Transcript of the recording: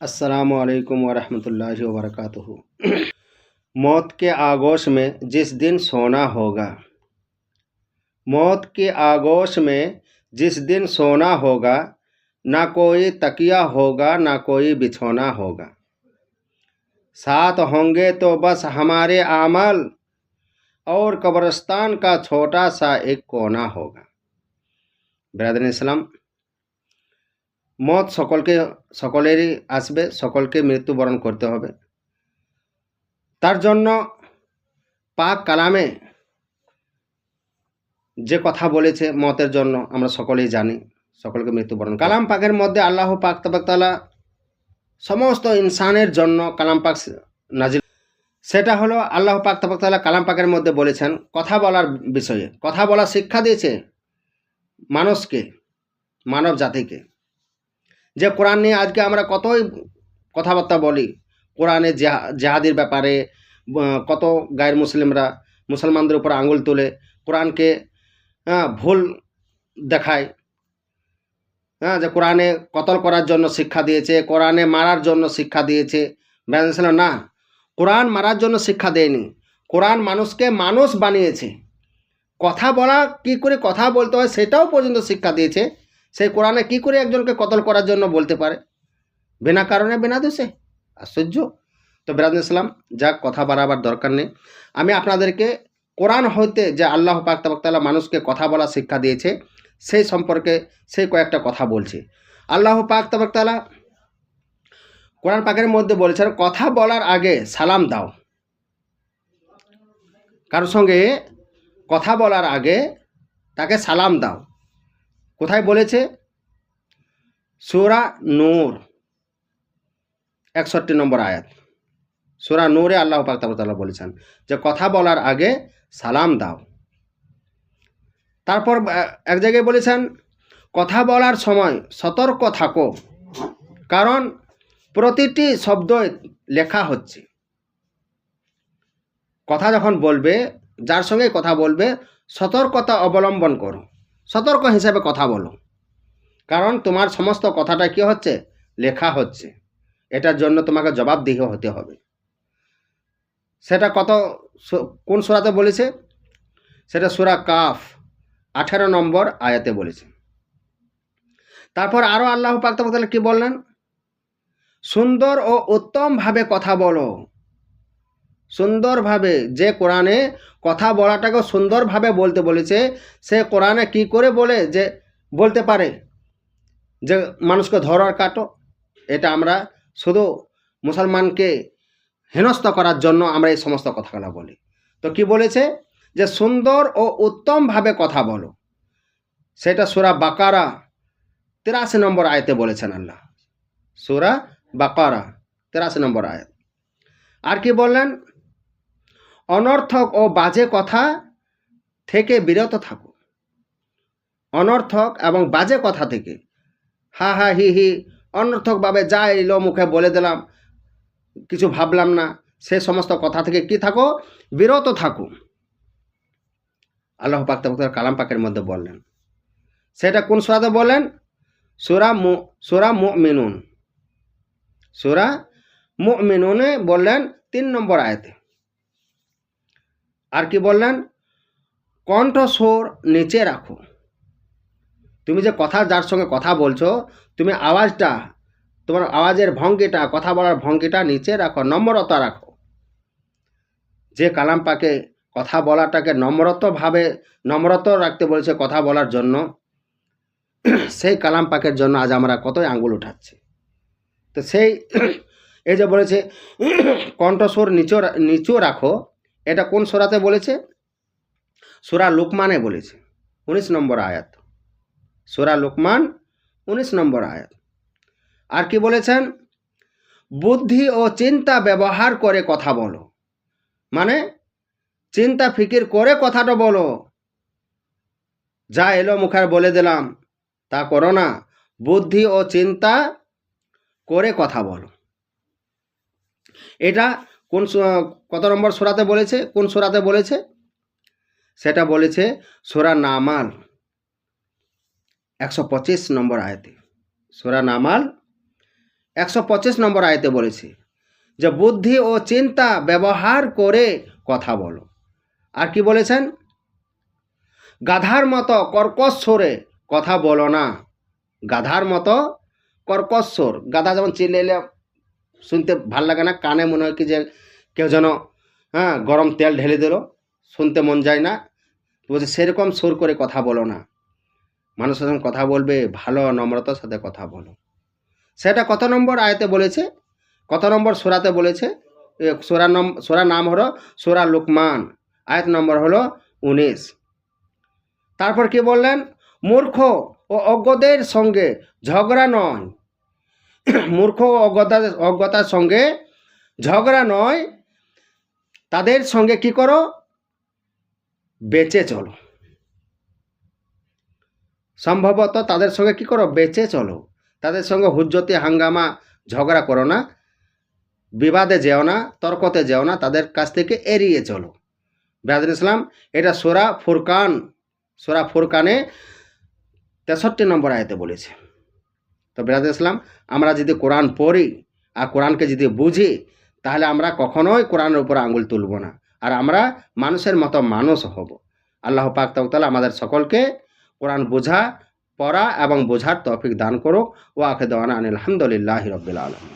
अस्सलामुअलैकुम वरहमतुल्लाहि वबरकातुहू। मौत के आगोश में जिस दिन सोना होगा, मौत के आगोश में जिस दिन सोना होगा, ना कोई तकिया होगा ना कोई बिछौना होगा, साथ होंगे तो बस हमारे आमल और कब्रिस्तान का छोटा सा एक कोना होगा। ब्रादर इस्लाम, मौत সকলেরই আসবে, সকলকে মৃত্যুবরণ করতে হবে। তার জন্য পাক কালামে যে কথা বলেছে মতের জন্য আমরা সকলেই জানি, সকলকে মৃত্যুবরণ। কালাম পাকের মধ্যে আল্লাহ পাক তাআলা সমস্ত ইনসানের জন্য কালাম পাক নাজিল, সেটা হলো আল্লাহ পাক তাআলা কালাম পাকের মধ্যে বলেছেন কথা বলার বিষয়ে, কথা বলা শিক্ষা দিয়েছে মানুষকে, মানব জাতিকে। যে কোরআন নিয়ে আজকে আমরা কতই কথাবার্তা বলি, কোরআনে জেহাদির ব্যাপারে কত গায়ের মুসলিমরা মুসলমানদের উপর আঙুল তুলে কোরআনকে ভুল দেখায়, যে কোরআনে কতল করার জন্য শিক্ষা দিয়েছে, কোরআনে মারার জন্য শিক্ষা দিয়েছে। না, কোরআন মারার জন্য শিক্ষা দেয়নি, কোরআন মানুষকে মানুষ বানিয়েছে। কথা বলা কি করে কথা বলতে হয় সেটাও পর্যন্ত শিক্ষা দিয়েছে। সেই কোরআনে কি করে একজনকে কতল করার জন্য বলতে পারে বিনা কারণে, বিনা দোষে? আশ্চর্য। তো ব্রাদার ইসলাম, যাক, কথা বাড়াবার দরকার নেই। আমি আপনাদেরকে কোরআন হইতে যে আল্লাহ পাক তাআলা মানুষকে কথা বলা শিক্ষা দিয়েছে সেই সম্পর্কে সেই কয়েকটা কথা বলছি। আল্লাহ পাক তাআলা কোরআন পাকের মধ্যে বলেছেন কথা বলার আগে সালাম দাও। কারোর সঙ্গে কথা বলার আগে তাকে সালাম দাও। কোথায় বলেছে? সূরা নূর 61 নম্বর আয়াত। সূরা নূরে আল্লাহ পাক তাআলা বলেছেন যে কথা বলার আগে সালাম দাও। তারপর এক জায়গায় বলেছেন কথা বলার সময় সতর্ক থাকো, কারণ প্রতিটি শব্দ লেখা হচ্ছে। কথা যখন বলবে, যার সঙ্গে কথা বলবে, সতর্কতা অবলম্বন করো, সতর্ক হিসাবে কথা বলো, কারণ তোমার সমস্ত কথাটা কি হচ্ছে? লেখা হচ্ছে। এটার জন্য তোমাকে জবাবদিহি হতে হবে। সেটা কোন সূরাতে বলেছে? সেটা সূরা কাফ 18 নম্বর আয়াতে বলেছে। তারপর আরও আল্লাহ পাক তাআলা কি বললেন? সুন্দর ও উত্তমভাবে কথা বলো। সুন্দরভাবে, যে কোরআনে কথা বলাটাকে সুন্দরভাবে বলতে বলেছে, সে কোরআনে কি করে বলতে পারে যে মানুষকে ধরো আর কাটো? এটা আমরা শুধু মুসলমানকে হেনস্থা করার জন্য আমরা এই সমস্ত কথাগুলো বলি। তো কি বলেছে? যে সুন্দর ও উত্তমভাবে কথা বলো। সেটা সূরা বাকারা 83 নম্বর আয়াতে বলেছেন আল্লাহ। সূরা বাকারা 83 নম্বর আয়াত। আর কি বললেন? অনর্থক ও বাজে কথা থেকে বিরত থাকো। অনর্থক এবং বাজে কথা থেকে, হা হা হি হি, অনর্থকভাবে যা এলো মুখে বলে দিলাম, কিছু ভাবলাম না, সে সমস্ত কথা থেকে কি থাকো? বিরত থাকো। আল্লাহ পাক তাআলা কালাম পাকের মধ্যে বললেন। সেটা কোন সূরাতে বললেন? সূরা মুমিনুন। সূরা মুমিনুনে বললেন 3 নম্বর আয়াতে। আর কি বললেন? কণ্ঠস্বর নিচে রাখো। তুমি যে যার সঙ্গে কথা বলছো, তুমি আওয়াজটা, তোমার আওয়াজের ভঙ্গিটা, কথা বলার ভঙ্গিটা নিচে রাখো, নম্রতা রাখো। যে কালাম পাকে কথা বলাটাকে নম্রত রাখতে বলেছে কথা বলার জন্য, সেই কালাম পাকের জন্য আজ আমরা কতই আঙ্গুল উঠাচ্ছি। তো সেই এই যে বলেছে কণ্ঠস্বর নিচু রাখো, এটা কোন সূরাতে বলেছে? সূরা লুকমানে বলেছে 19 নম্বর আয়াত। সূরা লুকমান 19 নম্বর আয়াত। আর কি বলেছেন? বুদ্ধি ও চিন্তা ব্যবহার করে কথা বলো। মানে চিন্তা ফিকির করে কথাটা বলো। যা এলো মুখে বলে দিলাম তা করো না, বুদ্ধি ও চিন্তা করে কথা বলো। এটা কত নম্বর সূরাতে বলেছে? কোন সূরাতে বলেছে? সেটা বলেছে সূরা নামাল 125 নম্বর আয়াতে। সূরা নামাল 125 নম্বর আয়াতে বলেছে যে বুদ্ধি ও চিন্তা ব্যবহার করে কথা বলো। আর কি বলেছেন? গাধার মতো কর্কশ স্বরে কথা বলো না। গাধার মতো কর্কশ স্বর, গাধা যেমন চিল্লাইলে শুনতে ভাল লাগে না, কানে মনে হয় কি যে কেউ যেন গরম তেল ঢেলে দিল, শুনতে মন যায় না। বলছে সেরকম সুর করে কথা বলো না। মানুষের সঙ্গে কথা বলবে ভালো নম্রতার সাথে কথা বলো। সেটা কত নম্বর আয়াতে বলেছে, কত নম্বর সূরাতে বলেছে? সূরার নাম হলো সূরা লুকমান, আয়াত নম্বর হলো 19। তারপর কি বললেন? মূর্খ ও অজ্ঞদের সঙ্গে ঝগড়া নয়। মূর্খ ও অজ্ঞতার সঙ্গে ঝগড়া নয়, তাদের সঙ্গে কি করো? বেঁচে চলো। সম্ভবত তাদের সঙ্গে কি করো? বেঁচে চলো। তাদের সঙ্গে হুজ্জতি হাঙ্গামা ঝগড়া করো না, বিবাদে যেও না, তর্কতে যেও না, তাদের কাছ থেকে এড়িয়ে চলো। ব্রাদার ইসলাম, এটা সূরা ফুরকানে 63 নম্বর আয়াতে বলেছে। তো ব্রাদার ইসলাম, আমরা যদি কোরআন পড়ি আর কোরআনকে যদি বুঝি, তাহলে আমরা কখনোই কোরআনের উপর আঙুল তুলব না, আর আমরা মানুষের মতো মানুষ হব। আল্লাহ পাক তাআলা আমাদের সকলকে কোরআন বোঝা, পড়া এবং বোঝার তৌফিক দান করুক। ওয়া আখিরু দাওয়ানা আনিল হামদুলিল্লাহি রাব্বিল আলামিন।